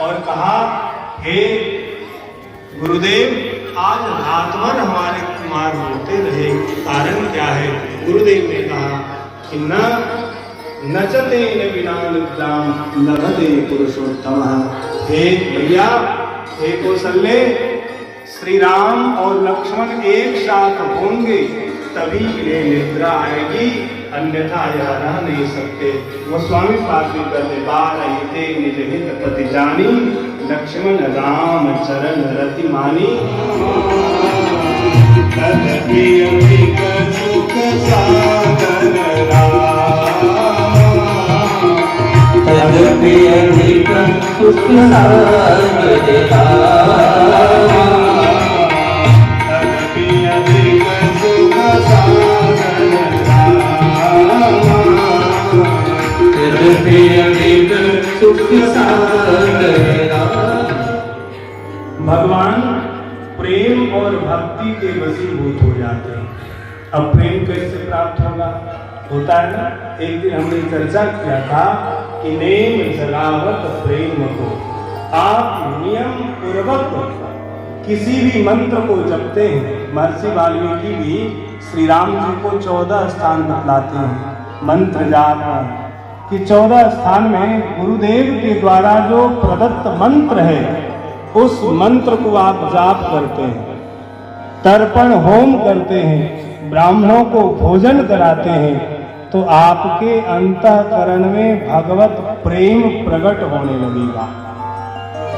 और कहा, हे गुरुदेव, आज रात भर हमारे कुमार रोते रहे, कारण क्या है? गुरुदेव ने कहा कि नचते न बिना निद्राम लभते पुरुषोत्तम। हे भैया, हे कौशल्य, श्री राम और लक्ष्मण एक साथ होंगे तभी इन्हें निद्रा आएगी, अन्यथा यह रह नहीं सकते। गोस्वामी पाद भी कहते, बार हिते निज हित पति जानी, लक्ष्मण राम चरण रति मानी। तदपि अधिक सुख साधन तदपि अधिक सुख भगवान प्रेम और भक्ति के वशीभूत हो जाते हैं। अब प्रेम कैसे प्राप्त होगा? होता है ना, एक दिन हमने चर्चा किया था कि नेम जलावत प्रेम को। आप नियम पूर्वक किसी भी मंत्र को जपते हैं। महर्षि वाल्मीकि भी श्री राम जी को 14 स्थान बतलाते हैं मंत्र जाप कि 14 स्थान में गुरुदेव के द्वारा जो प्रदत्त मंत्र है उस मंत्र को आप जाप करते हैं, तर्पण होम करते हैं, ब्राह्मणों को भोजन कराते हैं, तो आपके अंतःकरण में भगवत प्रेम प्रकट होने लगेगा।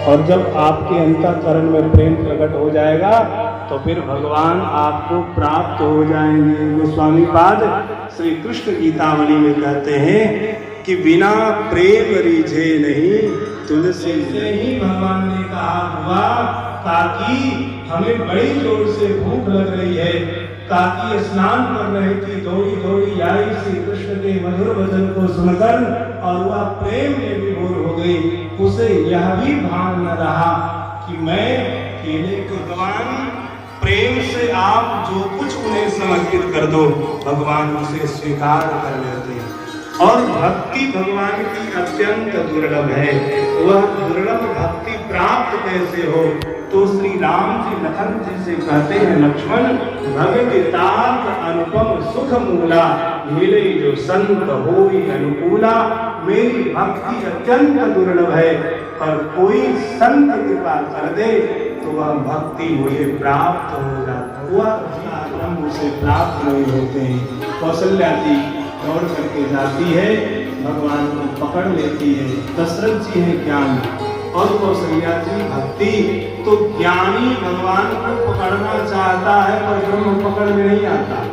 और जब आपके अंतःकरण में प्रेम प्रकट हो जाएगा तो फिर भगवान आपको प्राप्त हो जाएंगे। गोस्वामी पाद श्री कृष्ण गीतावली में कहते हैं कि बिना प्रेम रीझे नहीं तुलसी से ही भगवान ने कहा हुआ, ताकि हमें बड़ी जोर से भूख लग रही है, ताकि स्नान कर रही थी, दौड़ी दौड़ी आई श्री कृष्ण के मधुर वचन को सुनकर और वह प्रेम में विभोर हो गई। उसे यह भी भान न रहा कि मैं केले भगवान प्रेम से आप जो कुछ उन्हें समर्पित कर दो, भगवान उसे स्वीकार कर लेते हैं। और भक्ति भगवान की अत्यंत दुर्लभ है। वह दुर्लभ भक्ति प्राप्त कैसे हो? तो श्री राम जी लखन जी से कहते हैं, लक्ष्मण भगवतार्थ अनुपम सुख मूला, मिले जो संत होई अनुकूला। मेरी भक्ति अत्यंत दुर्लभ है, पर कोई संत कृपा कर दे तो वह भक्ति मुझे प्राप्त हो जाती, वह आश्रम मुझे प्राप्त नहीं होते हैं। कौशल्या जी दौड़ करके जाती है, भगवान को पकड़ लेती है। दशरथ जी है ज्ञानी और कौशल्या जी भक्ति। तो ज्ञानी भगवान को पकड़ना चाहता है पर ब्रह्म पकड़ में नहीं आता,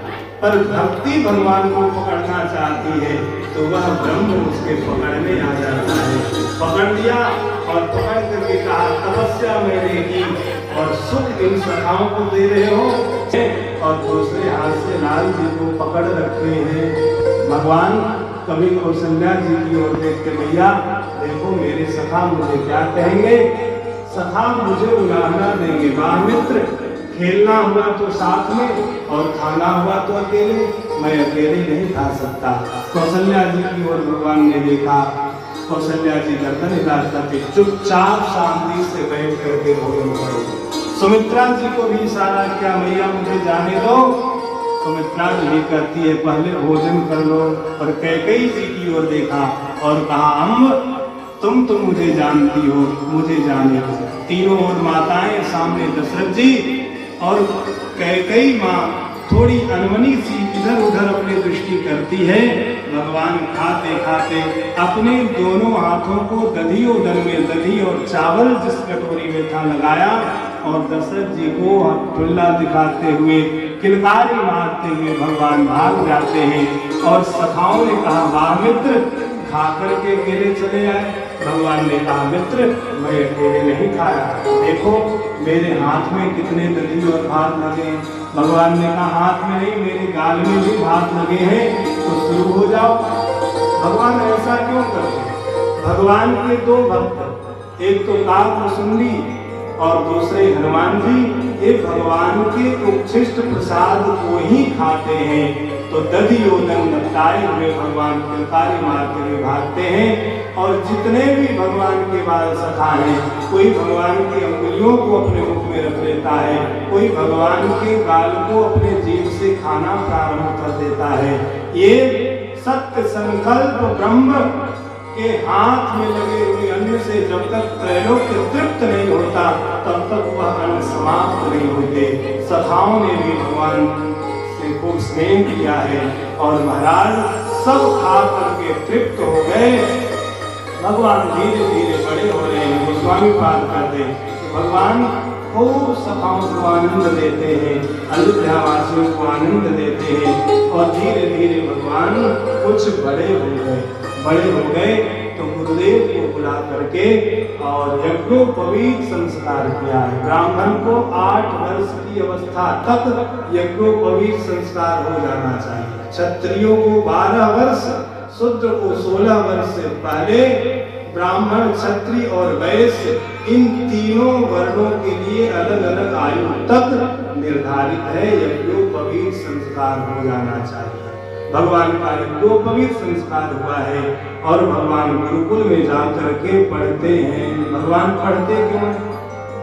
पर भक्ति भगवान को पकड़ना चाहती है तो वह ब्रह्म उसके पकड़ में आ जाता है। पकड़ लिया और पकड़ करके कहा, तपस्या मैंने की और सुख इन सखाओं को दे रहे हो, और दूसरे हाथ से लाल जी को पकड़ रखे हैं। भगवान कभी कौशल्या जी की ओर देखते, भैया देखो मेरे सखा मुझे क्या कहेंगे, सखा मुझे उलाहना देंगे। वाह मित्र, खेलना हुआ तो साथ में और खाना हुआ तो अकेले, मैं अकेले नहीं खा सकता। कौशल्या जी की ओर भगवान ने देखा, कौशल्या जी गर्दन हिलाकर करके चुपचाप शांति से बैठ करके भोजन करो। सुमित्रा जी को भी इशारा किया, भैया मुझे जाने दो। सुमित्रा जी कहती है, पहले भोजन कर लो। और कैकेयी जी की ओर देखा और कहा, अम्ब तुम तो मुझे जानती हो, मुझे जाने दो। तीनों और माताएं सामने दशरथ जी और कैकेयी माँ थोड़ी अनमनी सी इधर उधर अपनी दृष्टि करती है। भगवान खाते खाते अपने दोनों हाथों को दधियोदर में दधी और चावल जिस कटोरी में था लगाया और दशरथ जी को खुल्ला दिखाते हुए किलकारी मारते हुए भगवान भाग जाते हैं। और सखाओं ने कहा, वाह मित्र, खा करके अकेले चले आए। भगवान ने कहा, मित्र मैं अकेले नहीं खाया, देखो मेरे हाथ में कितने दही और भात लगे हैं। भगवान ने कहा, हाथ में नहीं मेरे गाल में भी भात लगे हैं, तो शुरू हो जाओ। भगवान ऐसा क्यों करते हैं? भगवान के दो भक्त, एक तो काकभुसुंडी और दूसरे हनुमान जी, ये भगवान के उच्छिष्ट प्रसाद को ही खाते हैं। तो दधियोदन दत्ताए हुए भगवान किलकारी मारते हुए भागते हैं। और जितने भी भगवान के बाल सखा हैं, कोई भगवान की अंगुलियों को अपने मुख में रख लेता है, कोई भगवान के बाल को अपने जीभ से खाना प्रारंभ कर देता है। ये सत्य संकल्प ब्रह्म के हाथ में लगे हुए अन्न से जब तक त्रैलोक्य तृप्त नहीं होता, तब तक वह अन्न समाप्त नहीं होते। सखाओं ने भी भगवान से खूब स्नेह किया है और महाराज सब खा करके तृप्त हो गए। भगवान धीरे धीरे बड़े हो रहे हैं। गोस्वामी पाद करते हैं भगवान खूब सखाओं को आनंद देते हैं, अयोध्या वासियों को आनंद देते हैं और धीरे धीरे भगवान कुछ बड़े हो गए। बड़े हो गए तो गुरुदेव को बुला करके और यज्ञोपवीत संस्कार किया है। ब्राह्मण को 8 वर्ष की अवस्था तक यज्ञोपवीत संस्कार हो जाना चाहिए। क्षत्रियों को 12 वर्ष, शूद्र को 16 वर्ष से पहले, ब्राह्मण, क्षत्रिय और वैश्य इन तीनों वर्णों के लिए अलग अलग आयु तक निर्धारित है। यज्ञोपवीत संस्कार हो जाना चाहिए। भगवान का यज्ञोपवीत संस्कार हुआ है और भगवान गुरुकुल में जाकर के पढ़ते हैं। भगवान पढ़ते क्यों?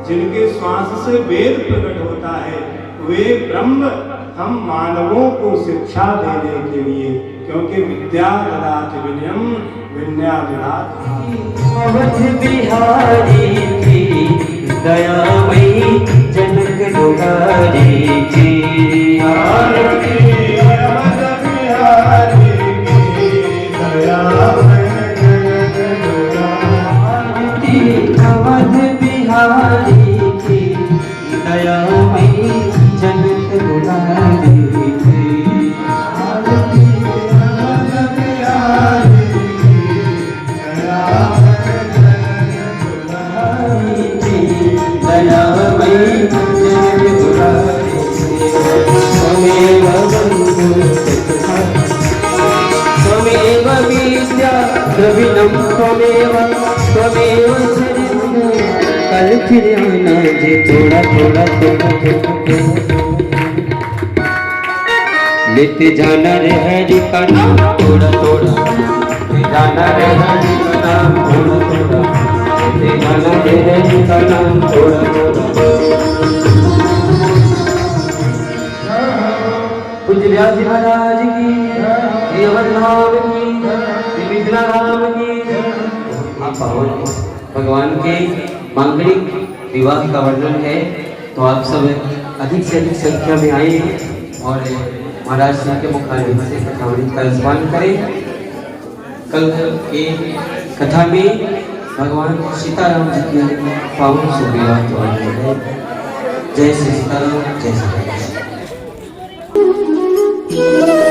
जिनके श्वास से वेद प्रकट होता है वे ब्रह्म हम मानवों को शिक्षा देने के लिए, क्योंकि विद्या ददाति विनयम विद्या विदाति। अवध बिहारी की दयामयी जनक दुलारी की आरती। अवध बिहारी की दयामयी जनक दुलारी। अवध बिहारी की दयामयी जनक दुलारी की आरती। अवध बिहारी दयामयी जनक दुलारी त्वमेव बन्धुः त्वमेव विद्या द्रविणं त्वमेव शरीरं। कल फिर आना जी थोड़ा थोड़ा लेते जाना रे हरि का नाम थोड़ा थोड़ा, जाना रे हरि का नाम थोड़ा थोड़ा, लेते जाना रे हरि का नाम थोड़ा थोड़ा। पूज्य व्यास जी महाराज की, श्री अवधनाम की, श्री मिथिला राम की। आप पावन भगवान के मांगलिक विवाह का वर्णन है, तो आप सब अधिक से अधिक संख्या में आए और महाराज जी के मुखारविंद से कथामृत का स्मरण करें। कल के कथा में भगवान सीताराम जी के पावन से विवाह का वर्णन है। जय श्री सीताराम, जय श्री राम।